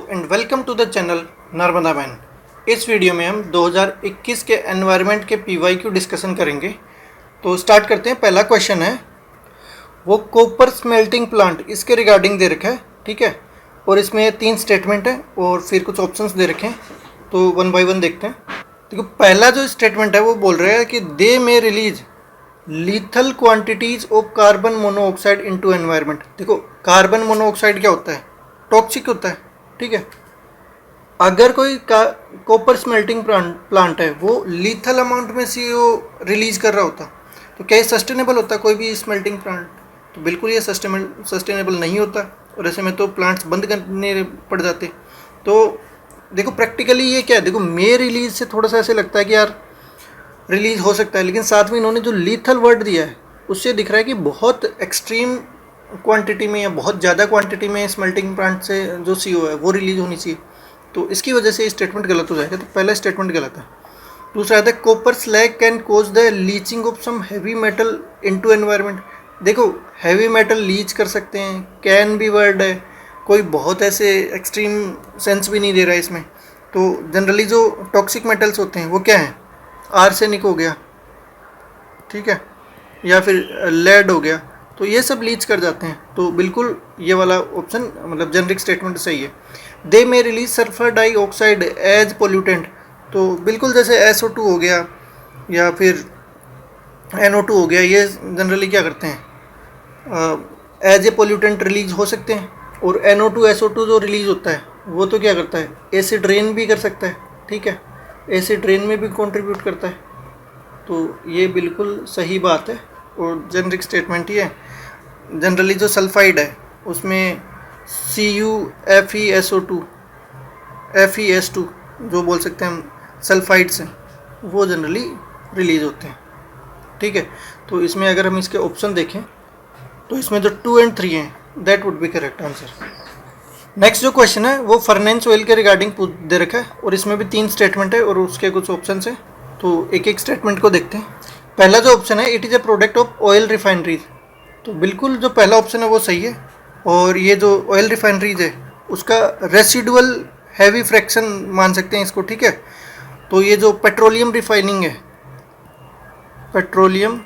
And welcome to the channel Narmada man. इस वीडियो में हम 2021 के एनवायरनमेंट के पीवाईक्यू डिस्कशन करेंगे। तो स्टार्ट करते हैं। पहला क्वेश्चन है वो कॉपर स्मेल्टिंग प्लांट, इसके रिगार्डिंग दे रखा है, ठीक है। और इसमें 3 स्टेटमेंट है और फिर कुछ ऑप्शंस दे रखे हैं, तो वन बाय वन देखते हैं। देखो पहला जो स्टेटमेंट है वो बोल रहा है कि दे may release lethal quantities of carbon monoxide into environment. देखो कार्बन मोनोऑक्साइड क्या होता है, टॉक्सिक होता है, ठीक है। अगर कोई कॉपर स्मेल्टिंग प्लांट है वो लीथल अमाउंट में CO रिलीज कर रहा होता तो क्या ये सस्टेनेबल होता कोई भी स्मेल्टिंग प्लांट? तो बिल्कुल ये सस्टेनेबल नहीं होता, और ऐसे में तो प्लांट्स बंद करने पड़ जाते। तो देखो प्रैक्टिकली ये क्या है, देखो मे रिलीज से थोड़ा सा ऐसे लगता है कि यार रिलीज हो सकता है, लेकिन साथ में इन्होंने जो लीथल वर्ड दिया है उससे दिख रहा है कि बहुत एक्सट्रीम क्वांटिटी में या बहुत ज़्यादा क्वांटिटी में स्मेल्टिंग प्लांट से जो CO है वो रिलीज होनी चाहिए। तो इसकी वजह से स्टेटमेंट गलत हो जाएगा। तो पहला स्टेटमेंट गलत है। दूसरा है copper slag can cause the leaching of some heavy metal into environment. देखो हैवी मेटल लीच कर सकते हैं, कैन भी वर्ड है, कोई बहुत ऐसे एक्सट्रीम सेंस भी नहीं दे रहा है इसमें। तो जनरली जो टॉक्सिक मेटल्स होते हैं वो क्या हैं, आर्सेनिक हो गया, ठीक है, या फिर लेड हो गया, तो ये सब लीच कर जाते हैं। तो बिल्कुल ये वाला ऑप्शन मतलब जेनरिक स्टेटमेंट सही है। They may release sulphur dioxide as pollutant, तो बिल्कुल जैसे SO2 हो गया या फिर NO2 हो गया, ये जनरली क्या करते हैं, एज ए पोल्यूटेंट रिलीज हो सकते हैं। और NO2 SO2 जो रिलीज होता है वो तो क्या करता है, एसिड रेन भी कर सकता है, ठीक है, एसिड रेन में भी कंट्रीब्यूट करता है। तो ये बिल्कुल सही बात है और जेनरिक स्टेटमेंट ही है। जनरली जो सल्फाइड है उसमें CuFeSO2 FeS2 जो बोल सकते हैं हम सल्फाइड्स हैं, वो जनरली रिलीज होते हैं, ठीक है। तो इसमें अगर हम इसके ऑप्शन देखें तो इसमें जो 2 और 3 हैं that would be correct answer. Next जो क्वेश्चन है वो फर्नेंस ऑयल के रिगार्डिंग दे रखा है और इसमें भी 3 स्टेटमेंट है और उसके कुछ ऑप्शन है। तो एक एक स्टेटमेंट को देखते हैं। पहला जो ऑप्शन है it is a product of oil refineries, तो बिल्कुल जो पहला ऑप्शन है वो सही है। और ये जो ऑयल रिफाइनरीज है उसका रेसिडुअल हैवी फ्रैक्शन मान सकते हैं इसको, ठीक है। तो ये जो पेट्रोलियम रिफाइनिंग है, पेट्रोलियम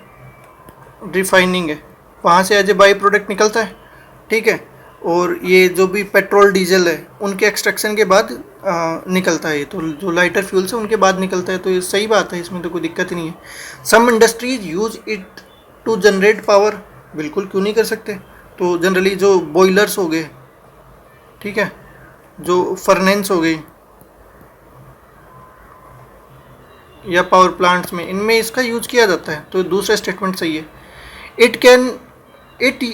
रिफाइनिंग है, वहाँ से एज ए बाई प्रोडक्ट निकलता है, ठीक है। और ये जो भी पेट्रोल डीजल है उनके एक्सट्रैक्शन के बाद निकलता है, तो जो लाइटर फ्यूल्स है उनके बाद निकलता है। तो ये सही बात है, इसमें तो कोई दिक्कत ही नहीं है। Some industries use it to generate power, बिल्कुल क्यों नहीं कर सकते। तो जनरली जो बॉयलर्स हो गए, ठीक है, जो फर्नेंस हो गई या पावर प्लांट्स में, इनमें इसका यूज किया जाता है। तो दूसरा स्टेटमेंट सही है।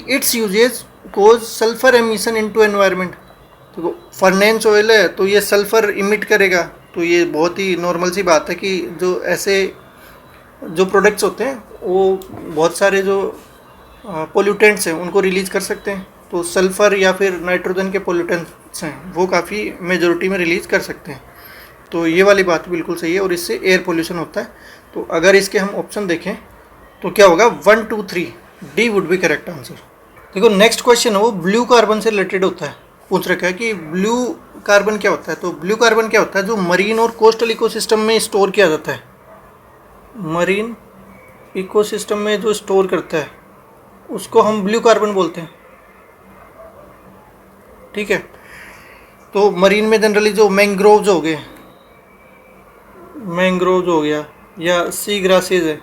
Its usages cause sulphur emission into environment. देखो फर्नेंस ऑयल है तो ये सल्फर इमिट करेगा, तो ये बहुत ही नॉर्मल सी बात है कि जो ऐसे जो प्रोडक्ट्स होते हैं वो बहुत सारे जो पोल्यूटेंट्स हैं उनको रिलीज कर सकते हैं। तो सल्फ़र या फिर नाइट्रोजन के पोल्यूटेंट्स हैं वो काफ़ी मेजॉरिटी में रिलीज कर सकते हैं। तो ये वाली बात बिल्कुल सही है और इससे एयर पोल्यूशन होता है। तो अगर इसके हम ऑप्शन देखें तो क्या होगा, 1, 2, 3 D would be correct answer. देखो नेक्स्ट क्वेश्चन है वो ब्लू कार्बन से रिलेटेड होता है। पूछ रखा है कि ब्लू कार्बन क्या होता है। तो ब्लू कार्बन क्या होता है, जो मरीन और कोस्टल इकोसिस्टम में स्टोर किया जाता है, मरीन इकोसिस्टम में जो स्टोर करता है उसको हम ब्लू कार्बन बोलते हैं, ठीक है। तो मरीन में जनरली जो मैंग्रोव्स हो गए, मैंग्रोव्स हो गया या सी ग्रासेज है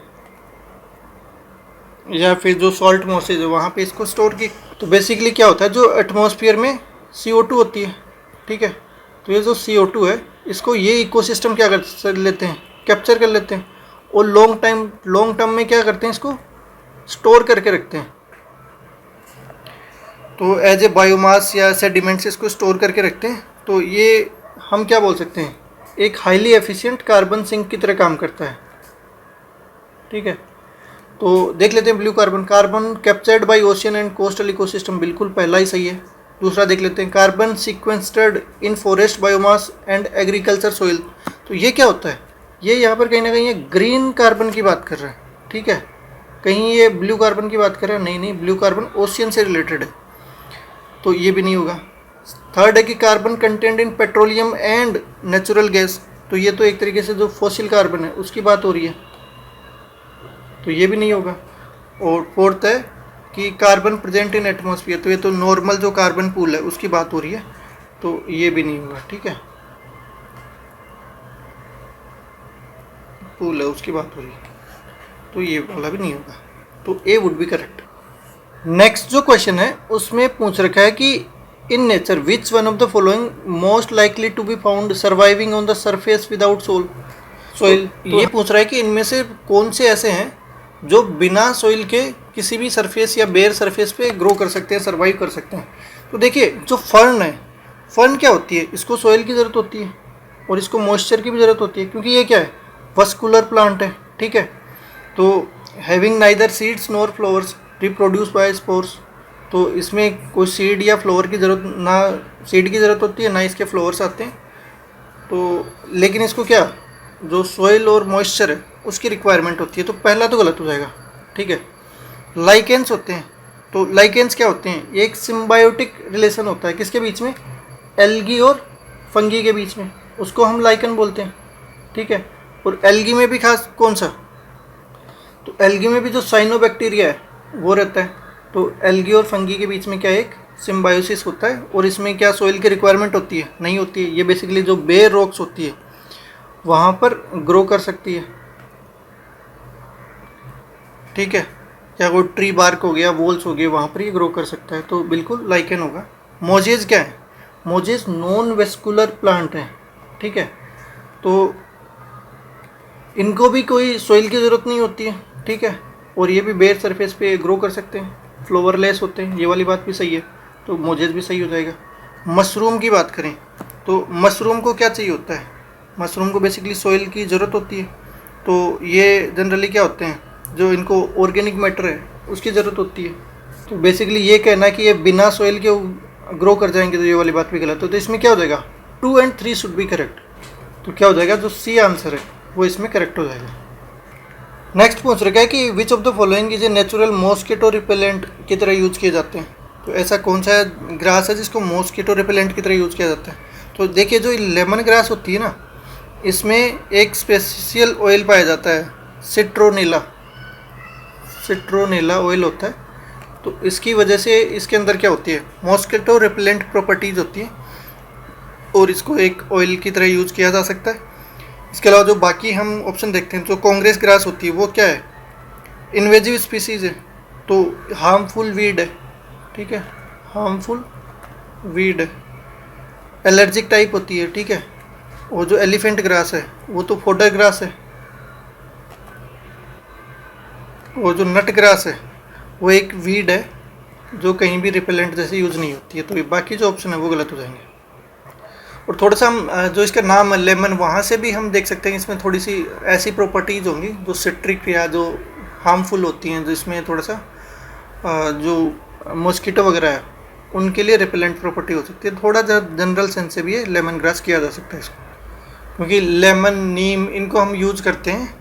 या फिर जो सॉल्ट मॉसेज है वहाँ पे इसको स्टोर की। तो बेसिकली क्या होता है, जो एटमॉस्फेयर में CO2 होती है, ठीक है, तो ये जो CO2 है इसको ये इकोसिस्टम क्या कर लेते हैं, कैप्चर कर लेते हैं और लॉन्ग टर्म में क्या करते हैं, इसको स्टोर करके रखते हैं। तो एज ए बायोमास या सेडिमेंट से इसको स्टोर करके रखते हैं। तो ये हम क्या बोल सकते हैं, एक हाईली एफिशिएंट कार्बन सिंक की तरह काम करता है, ठीक है। तो देख लेते हैं blue carbon, carbon captured by ocean and coastal ecosystem, बिल्कुल पहला ही सही है। दूसरा देख लेते हैं, carbon sequestered in forest biomass and agriculture soil. तो ये क्या होता है, ये यहाँ पर कहीं ना कहीं ये ग्रीन कार्बन की बात कर रहा है, ठीक है, कहीं ये ब्लू कार्बन की बात कर रहा है, नहीं, ब्लू कार्बन ओशियन से रिलेटेड है, तो ये भी नहीं होगा। थर्ड है कि carbon content in petroleum and natural gas, तो ये तो एक तरीके से जो फॉसिल कार्बन है उसकी बात हो रही है, तो ये भी नहीं होगा। और फोर्थ है कि कार्बन प्रेजेंट इन एटमॉस्फेयर, तो ये तो नॉर्मल जो कार्बन पूल है उसकी बात हो रही है, तो ये भी नहीं होगा। ठीक है, पूल है उसकी बात हो रही है, तो ये वाला भी नहीं होगा, तो A would be correct. Next जो क्वेश्चन है उसमें पूछ रखा है कि in nature which one of the following most likely to be found surviving on the surface without soil. ये पूछ रहा है कि इनमें से कौन से ऐसे हैं जो बिना सोइल के किसी भी सरफेस या बेयर सरफेस पे ग्रो कर सकते हैं, सर्वाइव कर सकते हैं। तो देखिए जो फर्न है, फर्न क्या होती है, इसको सोइल की ज़रूरत होती है और इसको मॉइस्चर की भी ज़रूरत होती है, क्योंकि ये क्या है, वस्कुलर प्लांट है। ठीक है, तो having neither seeds nor flowers reproduce by spores, तो इसमें कोई सीड या फ्लावर की ज़रूरत ना, सीड की ज़रूरत होती है ना इसके फ्लावर्स आते हैं। तो लेकिन इसको क्या, जो सोइल और मॉइस्चर है उसकी रिक्वायरमेंट होती है, तो पहला तो गलत हो जाएगा। ठीक है, लाइकेंस होते हैं, तो लाइकेंस क्या होते हैं, एक सिम्बायोटिक रिलेशन होता है किसके बीच में, एल्गी और फंगी के बीच में, उसको हम लाइकन बोलते हैं। ठीक है, और एल्गी में भी खास कौन सा, तो एल्गी में भी जो साइनोबैक्टीरिया है वो रहता है, तो एल्गी और फंगी के बीच में क्या एक सिम्बायोसिस होता है, और इसमें क्या सोइल की रिक्वायरमेंट होती है, नहीं होती है। ये बेसिकली जो बेयर रॉक्स होती है वहाँ पर ग्रो कर सकती है। ठीक है, या कोई ट्री बार्क हो गया, वॉल्स हो गए, वहाँ पर ये ग्रो कर सकता है, तो बिल्कुल लाइकेन होगा। मोजेज क्या है, मोजेज नॉन वेस्कुलर प्लांट हैं। ठीक है, तो इनको भी कोई सोइल की ज़रूरत नहीं होती है। ठीक है, और ये भी बेयर सरफेस पे ग्रो कर सकते हैं, फ्लावरलेस होते हैं, ये वाली बात भी सही है, तो मोजेज भी सही हो जाएगा। मशरूम की बात करें तो मशरूम को क्या चाहिए होता है, मशरूम को बेसिकली सोइल की ज़रूरत होती है, तो ये जनरली क्या होते हैं, जो इनको ऑर्गेनिक मैटर है उसकी ज़रूरत होती है। तो बेसिकली ये कहना कि ये बिना सोइल के ग्रो कर जाएंगे, तो ये वाली बात भी गलत है। तो इसमें क्या हो जाएगा, 2 and 3 शुड बी करेक्ट, तो क्या हो जाएगा, जो सी आंसर है वो इसमें करेक्ट हो जाएगा। नेक्स्ट पूछ रखा है कि which of the following is a natural mosquito repellent की तरह यूज किए जाते हैं, तो ऐसा कौन सा ग्रास है जिसको मॉस्किटो रिपेलेंट की तरह यूज किया जाता है। तो देखिए जो लेमन ग्रास होती है ना, इसमें एक स्पेशल ऑयल पाया जाता है, सिट्रोनेला ऑयल होता है, तो इसकी वजह से इसके अंदर क्या होती है, मॉस्किटो रिपेलेंट प्रॉपर्टीज़ होती है, और इसको एक ऑयल की तरह यूज़ किया जा सकता है। इसके अलावा जो बाकी हम ऑप्शन देखते हैं, जो कांग्रेस ग्रास होती है वो क्या है, इन्वेजिव स्पीसीज़ है, तो हार्मफुल वीड है। ठीक है, हार्मफुल वीड है, एलर्जिक टाइप होती है। ठीक है, और जो एलिफेंट ग्रास है वो तो फोडर ग्रास है, और जो नट ग्रास है वो एक वीड है जो कहीं भी रिपेलेंट जैसे यूज़ नहीं होती है, तो ये बाकी जो ऑप्शन है वो गलत हो जाएंगे। और थोड़ा सा हम जो इसका नाम है लेमन, वहाँ से भी हम देख सकते हैं इसमें थोड़ी सी ऐसी प्रॉपर्टीज़ होंगी जो सिट्रिक या जो हार्मफुल होती हैं, जिसमें थोड़ा सा जो मॉस्किटो वगैरह है उनके लिए रिपेलेंट प्रॉपर्टी हो सकती है। थोड़ा जनरल सेंस से भी ये लेमन ग्रास किया जा सकता है इसको, क्योंकि लेमन, नीम, इनको हम यूज़ करते हैं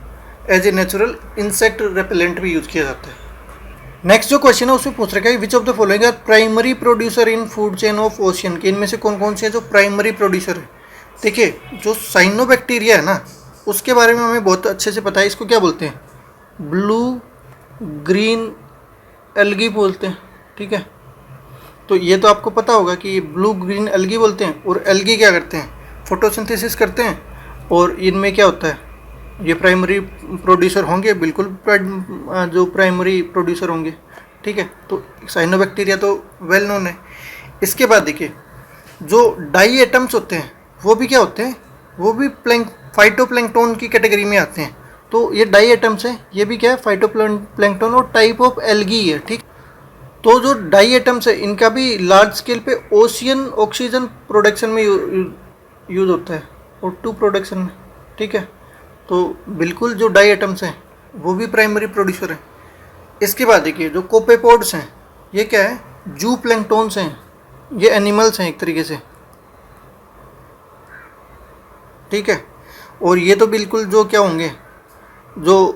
as a natural insect repellent भी यूज़ किया जाता है। नेक्स्ट जो क्वेश्चन है उसमें पूछ रखा है which of the following are primary producer in food chain of ocean, के इनमें से कौन कौन से हैं जो प्राइमरी प्रोड्यूसर है। देखिए जो साइनोबैक्टीरिया है ना, उसके बारे में हमें बहुत अच्छे से पता है, इसको क्या बोलते हैं, ब्लू ग्रीन एल्गी बोलते हैं। ठीक है, तो ये तो आपको पता होगा कि ब्लू ग्रीन एल्गी बोलते हैं, और एल्गी क्या करते हैं, फोटोसिंथेसिस करते हैं, और इनमें क्या होता है, ये प्राइमरी प्रोड्यूसर होंगे, बिल्कुल जो प्राइमरी प्रोड्यूसर होंगे। ठीक है, तो साइनोबैक्टीरिया तो वेल नोन है। इसके बाद देखिए जो डाई एटम्स होते हैं वो भी क्या होते हैं, वो भी फाइटोप्लैंक्टन की कैटेगरी में आते हैं, तो ये डाई एटम्स हैं, ये भी क्या है, फाइटोप्लैंक्टन और टाइप ऑफ एल्गी है। ठीक, तो जो डाई एटम्स है इनका भी लार्ज स्केल पे ओशियन ऑक्सीजन प्रोडक्शन में यूज़ होता है, O2 प्रोडक्शन में। ठीक है, तो बिल्कुल जो डाई एटम्स हैं वो भी प्राइमरी प्रोड्यूसर हैं। इसके बाद देखिए जो कोपेपोड्स हैं, ये क्या है, जू प्लैंक्टन्स हैं, ये एनिमल्स हैं एक तरीके से। ठीक है, और ये तो बिल्कुल जो क्या होंगे, जो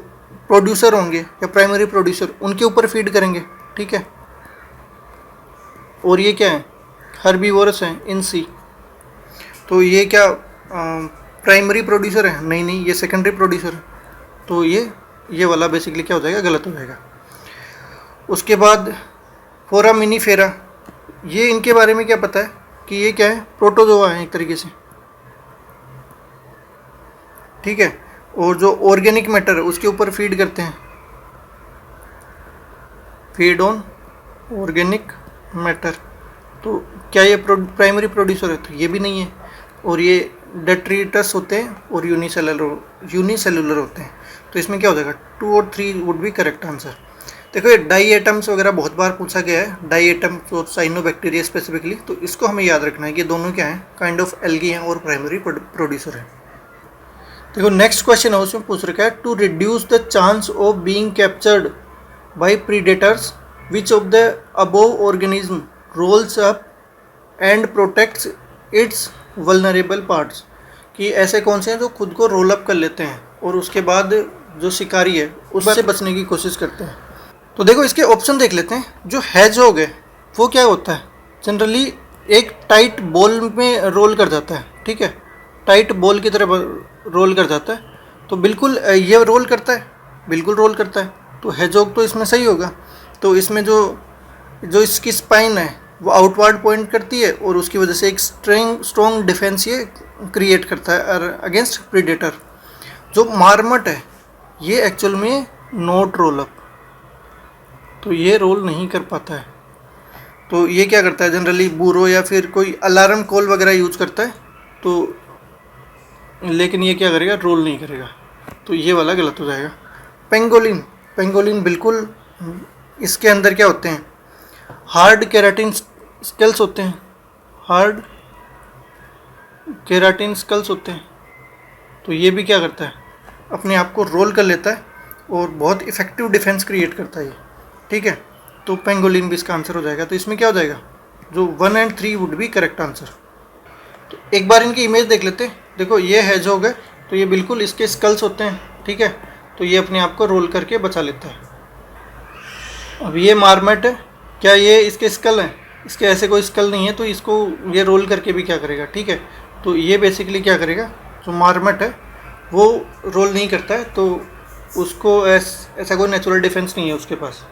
प्रोड्यूसर होंगे या प्राइमरी प्रोड्यूसर, उनके ऊपर फीड करेंगे। ठीक है, और ये क्या है, हर्बीवोरस हैं इन सी। तो ये क्या प्राइमरी प्रोड्यूसर है? नहीं नहीं, ये सेकेंडरी प्रोड्यूसर है। तो ये वाला बेसिकली क्या हो जाएगा, गलत हो जाएगा। उसके बाद फोरामिनीफेरा, ये इनके बारे में क्या पता है कि ये क्या है, प्रोटोजोआ है एक तरीके से, ठीक है। और जो ऑर्गेनिक मैटर है उसके ऊपर फीड करते हैं, फीड ऑन ऑर्गेनिक मैटर। तो क्या ये प्राइमरी प्रोड्यूसर है? तो ये भी नहीं है। और ये डेट्रीटस होते हैं और यूनिसेलुलर होते हैं। तो इसमें क्या हो जाएगा, 2 और 3 वुड बी करेक्ट आंसर। देखो ये डाई एटम्स वगैरह बहुत बार पूछा गया है, डाई एटम्स और साइनोबैक्टीरिया स्पेसिफिकली, तो इसको हमें याद रखना है कि दोनों क्या हैं, काइंड ऑफ एल्गी हैं और प्राइमरी प्रोड्यूसर है। देखो नेक्स्ट क्वेश्चन है, उसमें पूछ रखा है to reduce the chance of being captured by predators which of the above organism rolls up and protects its vulnerable parts, कि ऐसे कौन से हैं जो खुद को रोल अप कर लेते हैं और उसके बाद जो शिकारी है उससे बचने की कोशिश करते हैं। तो देखो इसके ऑप्शन देख लेते हैं। जो हेजहॉग है वो क्या होता है, जनरली एक टाइट बॉल में रोल कर जाता है, ठीक है, टाइट बॉल की तरह रोल कर जाता है। तो बिल्कुल ये रोल करता है, बिल्कुल रोल करता है। तो हेजहॉग तो इसमें सही होगा। तो इसमें जो इसकी स्पाइन है वो आउटवर्ड पॉइंट करती है और उसकी वजह से एक स्ट्रॉन्ग डिफेंस ये क्रिएट करता है अगेंस्ट प्रीडेटर। जो मार्मट है ये एक्चुअल में नॉट रोल अप, तो ये रोल नहीं कर पाता है। तो ये क्या करता है, जनरली बूरो या फिर कोई अलार्म कॉल वगैरह यूज करता है। तो लेकिन ये क्या करेगा, रोल नहीं करेगा। तो ये वाला गलत हो जाएगा। पेंगोलिन बिल्कुल, इसके अंदर क्या होते हैं, हार्ड केराटिन स्केल्स होते हैं, हार्ड केराटिन स्केल्स होते हैं। तो ये भी क्या करता है, अपने आप को रोल कर लेता है और बहुत इफेक्टिव डिफेंस क्रिएट करता है ये, ठीक है। तो पेंगोलिन भी इसका आंसर हो जाएगा। तो इसमें क्या हो जाएगा, जो 1 और 3 वुड बी करेक्ट आंसर। तो एक बार इनकी इमेज देख लेते हैं। देखो ये हेजहॉग है, तो ये बिल्कुल इसके स्कल्स होते हैं, ठीक है। तो ये अपने आप को रोल करके बचा लेता है। अब ये मार्मट है, क्या ये इसके स्कल हैं? इसके ऐसे कोई स्कल नहीं है, तो इसको ये रोल करके भी क्या करेगा, ठीक है। तो ये बेसिकली क्या करेगा, जो मार्मट है वो रोल नहीं करता है, तो उसको ऐसा कोई नेचुरल डिफेंस नहीं है उसके पास।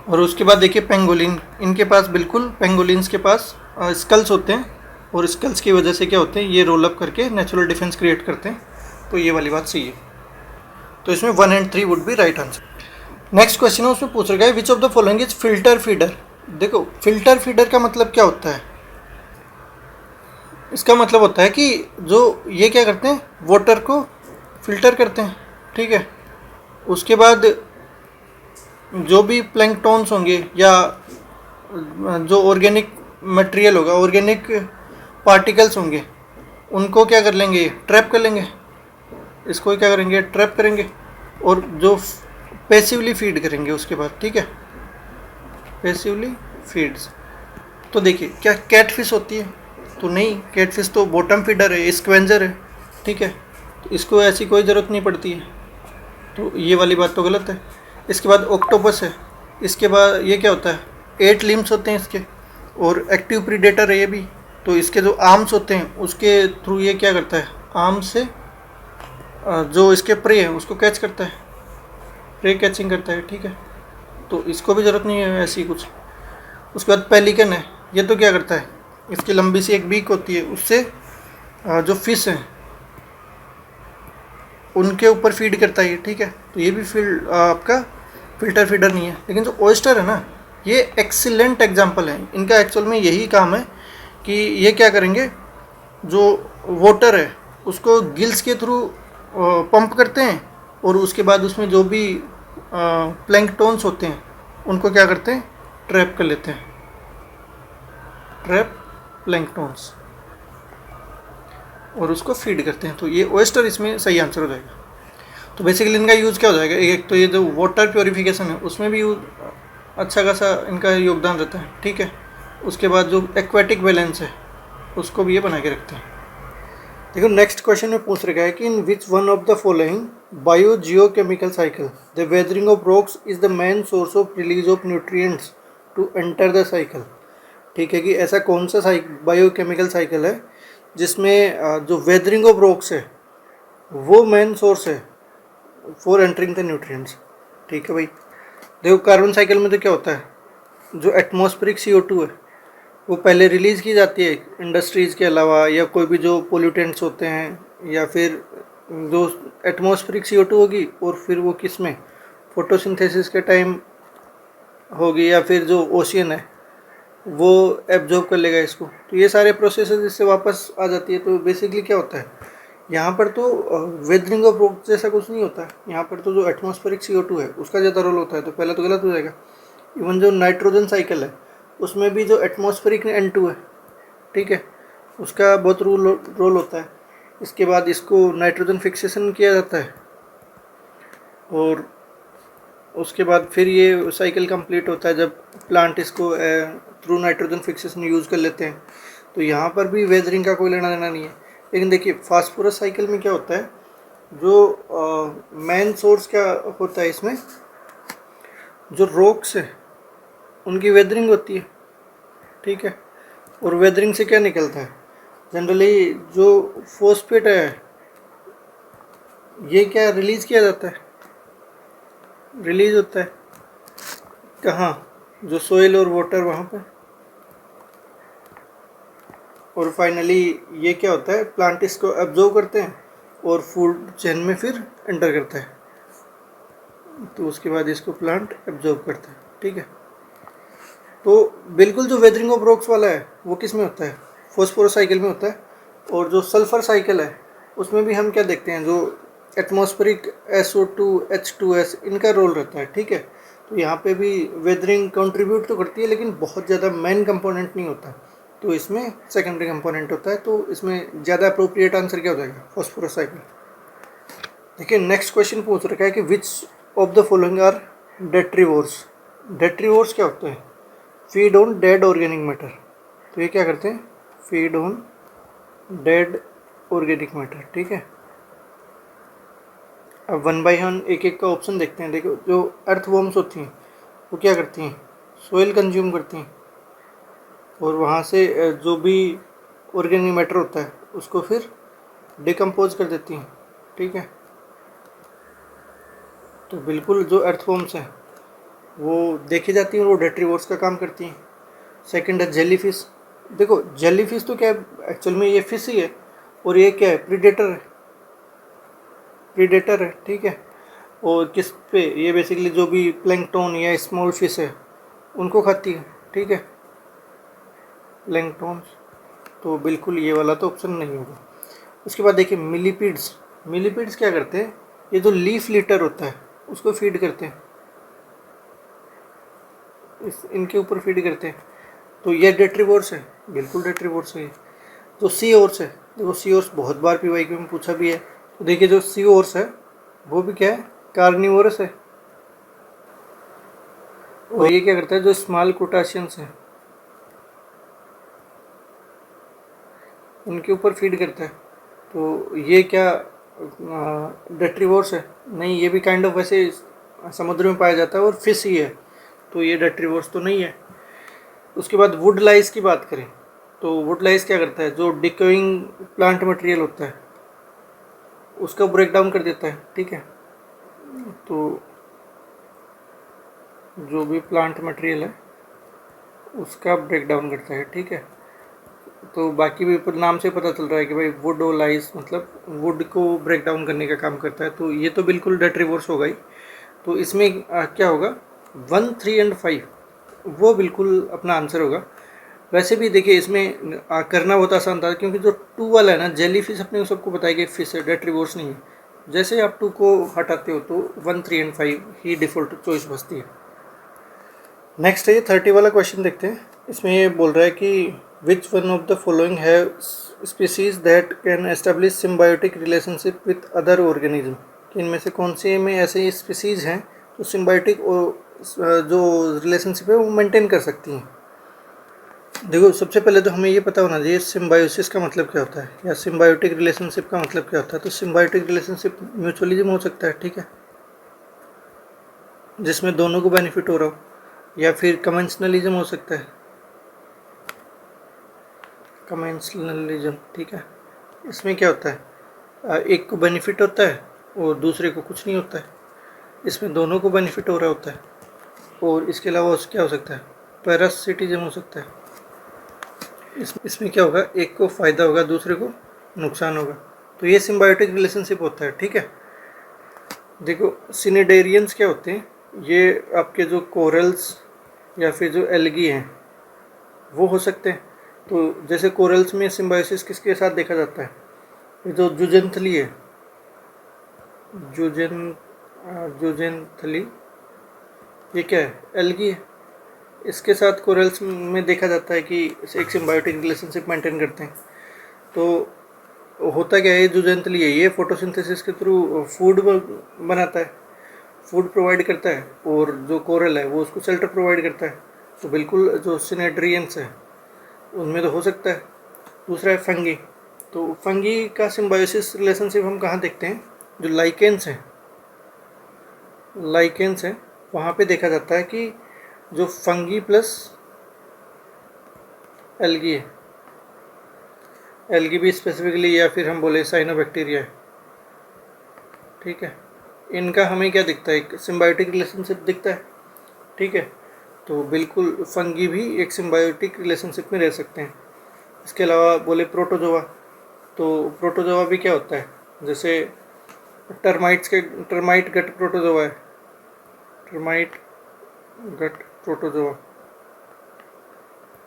और उसके बाद देखिए पेंगोलिन, इनके पास बिल्कुल, पेंगोलिन्स के पास स्कल्स होते हैं और स्कल्स की वजह से क्या होते हैं, ये रोल अप करके नेचुरल डिफेंस क्रिएट करते हैं। तो ये वाली बात सही है। तो इसमें 1 और 3 would be right answer. Next question है, उसमें पूछ रखा है which of the following is filter feeder. देखो फिल्टर फीडर का मतलब क्या होता है, इसका मतलब होता है कि जो ये क्या करते हैं, वाटर को फिल्टर करते हैं, ठीक है। उसके बाद जो भी प्लैंकटॉन्स होंगे या जो ऑर्गेनिक मटेरियल होगा, ऑर्गेनिक पार्टिकल्स होंगे, उनको क्या कर लेंगे, ट्रैप कर लेंगे, इसको क्या करेंगे, ट्रैप करेंगे। और जो पैसिवली फीड करेंगे उसके बाद, ठीक है, पैसिवली फीड्स। तो देखिए क्या कैटफिश होती है? तो नहीं, कैटफिश तो बॉटम फीडर है, स्क्वेंजर है, ठीक है। तो इसको ऐसी कोई ज़रूरत नहीं पड़ती है। तो ये वाली बात तो गलत है। इसके बाद ऑक्टोपस है, इसके बाद ये क्या होता है, 8 लिम्स होते हैं इसके, और एक्टिव प्रीडेटर है ये भी। तो इसके जो आर्म्स होते हैं उसके थ्रू ये क्या करता है, आर्म से जो इसके प्रे है उसको कैच करता है, प्रे कैचिंग करता है, ठीक है। तो इसको भी ज़रूरत नहीं है ऐसी कुछ। उसके बाद पेलिकन है, ये तो क्या करता है, इसकी लंबी सी एक बीक होती है, उससे जो फिश हैं उनके ऊपर फीड करता है ये, ठीक है। तो ये भी आपका फिल्टर फीडर नहीं है। लेकिन जो ऑयस्टर है ना, ये एक्सीलेंट एग्जांपल है। इनका एक्चुअल में यही काम है कि ये क्या करेंगे, जो वाटर है उसको गिल्स के थ्रू पंप करते हैं और उसके बाद उसमें जो भी प्लैंकटॉन्स होते हैं उनको क्या करते हैं, ट्रैप कर लेते हैं, ट्रैप प्लैंकटॉन्स, और उसको फीड करते हैं। तो ये ऑयस्टर इसमें सही आंसर हो जाएगा। तो बेसिकली इनका यूज़ क्या हो जाएगा, एक तो ये जो वाटर प्योरीफिकेशन है उसमें भी अच्छा खासा इनका योगदान रहता है, ठीक है। उसके बाद जो एक्वेटिक बैलेंस है उसको भी ये बना के रखते हैं। देखो नेक्स्ट क्वेश्चन में पूछ रखा है कि in which one of the following biogeochemical cycle the weathering of rocks is the main source of release of nutrients to enter the cycle. ठीक है, कि ऐसा कौन सा बायोकेमिकल साइकिल है जिसमें जो वेदरिंग ऑफ रॉक्स है वो मेन सोर्स है फॉर एंटरिंग द न्यूट्रिएंट्स। ठीक है भाई, देखो कार्बन साइकिल में तो क्या होता है, जो एटमॉस्फेरिक CO2 है वो पहले रिलीज़ की जाती है इंडस्ट्रीज़ के अलावा, या कोई भी जो पोल्यूटेंट्स होते हैं, या फिर जो एटमॉस्फेरिक CO2 होगी, और फिर वो किस में फोटोसिंथेसिस के टाइम होगी, या फिर जो ओशियन है वो एब्जॉर्ब कर लेगा इसको। तो ये सारे प्रोसेसेस इससे वापस आ जाती है। तो बेसिकली क्या होता है यहाँ पर, तो वेदरिंग ऑफ रॉक जैसा कुछ नहीं होता है यहाँ पर, तो जो एटमॉस्फेरिक CO2 है उसका ज़्यादा रोल होता है। तो पहला तो गलत हो जाएगा। इवन जो नाइट्रोजन साइकिल है उसमें भी जो एटमॉस्फेरिक N2 है, ठीक है, उसका बहुत रोल होता है। इसके बाद इसको नाइट्रोजन फिक्सेशन किया जाता है, और उसके बाद फिर ये साइकिल कंप्लीट होता है जब प्लांट इसको थ्रू नाइट्रोजन फिक्सेशन यूज़ कर लेते हैं। तो यहाँ पर भी वेदरिंग का कोई लेना देना नहीं है। लेकिन देखिए फास्फोरस साइकिल में क्या होता है, जो मेन सोर्स क्या होता है इसमें, जो रॉक्स है उनकी वेदरिंग होती है। ठीक है, और वेदरिंग से क्या निकलता है, जनरली जो फॉस्फेट है ये क्या रिलीज़ किया जाता है, रिलीज होता है कहाँ, जो सोइल और वाटर वहाँ पर, और फाइनली ये क्या होता है, प्लांट इसको एब्जॉर्ब करते हैं और फूड चेन में फिर एंटर करता है। तो उसके बाद इसको प्लांट एब्जॉर्ब करता है। ठीक है, तो बिल्कुल जो वेदरिंग ऑफ रॉक्स वाला है वो किस में होता है, फॉस्फोरस साइकिल में होता है। और जो सल्फर साइकिल है उसमें भी हम क्या देखते हैं, जो एटमॉस्फेरिक SO2 H2S इनका रोल रहता है। ठीक है, तो यहाँ पे भी वेदरिंग कंट्रीब्यूट तो करती है लेकिन बहुत ज़्यादा मेन कंपोनेंट नहीं होता, तो इसमें सेकेंडरी कंपोनेंट होता है। तो इसमें ज़्यादा अप्रोप्रिएट आंसर क्या हो जाएगा, फॉस्फोरस साइकिल। देखिए नेक्स्ट क्वेश्चन पूछ रखा है कि which of the following are detritivores. Detritivores क्या होते हैं, feed on dead organic matter. तो ये क्या करते हैं, feed on dead organic matter. ठीक है, अब वन बाई वन एक एक का ऑप्शन देखते हैं। देखो जो अर्थवॉर्म्स होती हैं वो क्या करती हैं, सोइल कंज्यूम करती हैं, और वहाँ से जो भी ऑर्गेनिक मैटर होता है उसको फिर डिकम्पोज कर देती हैं। ठीक है, तो बिल्कुल जो अर्थवॉर्म्स हैं वो देखी जाती हैं, वो डेट्रीवोर्स का काम करती हैं। सेकंड है जेलीफिश। देखो जेलीफिश तो क्या है, एक्चुअल में ये फिश ही है, और ये क्या है, प्रीडेटर है, प्रीडेटर है। ठीक है, और किस पे, ये बेसिकली जो भी प्लैंकटन या स्मॉल फिश है उनको खाती है। ठीक है, प्लैंकटन्स, तो बिल्कुल ये वाला तो ऑप्शन नहीं होगा। उसके बाद देखिए मिलीपीड्स। मिलीपीड्स क्या करते हैं, ये जो लीफ लिटर होता है उसको फीड करते हैं, इनके ऊपर फीड करते हैं। तो ये डेट्रीवोर्स है, बिल्कुल डेट्रीवोर्स है। जो सी ओर्स है, देखो सी ओर्स बहुत बार PYQ में पूछा भी है। तो देखिए जो सी ओर्स है वो भी क्या है, कार्निवोरस है। और ये क्या करता है, जो स्मॉल क्रूटाशियंस है उनके ऊपर फीड करता है। तो ये क्या डेट्रीवोर्स है, नहीं, ये भी काइंड ऑफ वैसे समुद्र में पाया जाता है और फिश ही है, तो ये डेट्रीवोर्स तो नहीं है। उसके बाद वुड लाइस की बात करें तो वुड लाइस क्या करता है, जो डिकोइंग प्लांट मटेरियल होता है उसका ब्रेक डाउन कर देता है। ठीक है, तो जो भी प्लांट मटेरियल है उसका ब्रेक डाउन करता है। ठीक है, तो बाकी भी नाम से पता चल रहा है कि भाई वुड और लाइस मतलब वुड को ब्रेक डाउन करने का काम करता है। तो ये तो बिल्कुल डेट्रीवोर्स होगा ही। तो इसमें क्या होगा, 1, 3 एंड 5 वो बिल्कुल अपना आंसर होगा। वैसे भी देखिए इसमें करना बहुत आसान था, क्योंकि जो 2 वाला है ना, जेली फिश, अपने सबको बताया कि फिश है, डेट्रीवोर्स नहीं है। जैसे आप 2 को हटाते हो तो 1, 3 एंड 5 ही डिफ़ॉल्ट चॉइस बचती है। नेक्स्ट है ये 30 वाला क्वेश्चन देखते हैं। इसमें ये बोल रहा है कि विच one of the following have species that can establish symbiotic relationship with other organism. कि इनमें से कौन से में ऐसे स्पीसीज हैं जो सिम्बायोटिक जो रिलेशनशिप है वो मेंटेन कर सकती हैं। देखो सबसे पहले तो हमें ये पता होना चाहिए सिम्बायोसिस का मतलब क्या होता है, या सिम्बायोटिक रिलेशनशिप का मतलब क्या होता है। तो सिम्बायोटिक रिलेशनशिप म्यूचुअलिज्म हो सकता है, ठीक है, जिसमें दोनों को बेनिफिट हो रहा हो, या फिर कन्वेंशनलिज्म हो सकता है, कमेंसलिज्म, ठीक है। इसमें क्या होता है, एक को बेनिफिट होता है और दूसरे को कुछ नहीं होता है। इसमें दोनों को बेनिफिट हो रहा होता है। और इसके अलावा क्या हो सकता है, पैरासिटिज्म हो सकता है। इसमें क्या होगा, एक को फ़ायदा होगा दूसरे को नुकसान होगा। तो ये सिम्बायोटिक रिलेशनशिप होता है, ठीक है। देखो सिनेडेरियंस क्या होते हैं, ये आपके जो कोरल्स या फिर जो एल्गी हैं वो हो सकते हैं। तो जैसे कोरल्स में सिम्बायोसिस किसके साथ देखा जाता है, ये जो जुजेंथली है, जुजेंथली, ये क्या है, एल्गी है। इसके साथ कोरल्स में देखा जाता है कि एक सिम्बायोटिक रिलेशनशिप मेंटेन करते हैं। तो होता क्या है, जुजेंथली है, ये फोटोसिंथेसिस के थ्रू फूड बनाता है, फूड प्रोवाइड करता है, और जो कोरल है वो उसको शेल्टर प्रोवाइड करता है। तो बिल्कुल जो सिनेड्रियंस है उनमें तो हो सकता है। दूसरा है फंगी। तो फंगी का सिम्बायोसिस रिलेशनशिप हम कहाँ देखते हैं, जो लाइकेंस हैं वहाँ पे देखा जाता है कि जो फंगी प्लस एल्गी है, एल्गी भी स्पेसिफिकली, या फिर हम बोले साइनोबैक्टीरिया है, ठीक है। इनका हमें क्या दिखता है, सिम्बायोटिक रिलेशनशिप दिखता है, ठीक है। तो बिल्कुल फंगी भी एक सिम्बायोटिक रिलेशनशिप में रह सकते हैं। इसके अलावा बोले प्रोटोजोआ, तो प्रोटोजोआ भी क्या होता है, जैसे टर्माइट गट प्रोटोजोआ है, टर्माइट गट प्रोटोजोआ,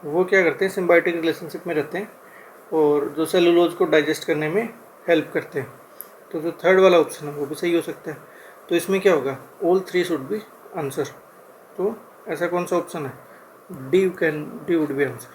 वो क्या करते हैं, सिम्बायोटिक रिलेशनशिप में रहते हैं और जो सेलुलोज को डाइजेस्ट करने में हेल्प करते हैं। तो जो थर्ड वाला ऑप्शन है वो भी सही हो सकता है। तो इसमें क्या होगा, all three should be answer. तो ऐसा कौन सा ऑप्शन है, डी वुड बी आंसर।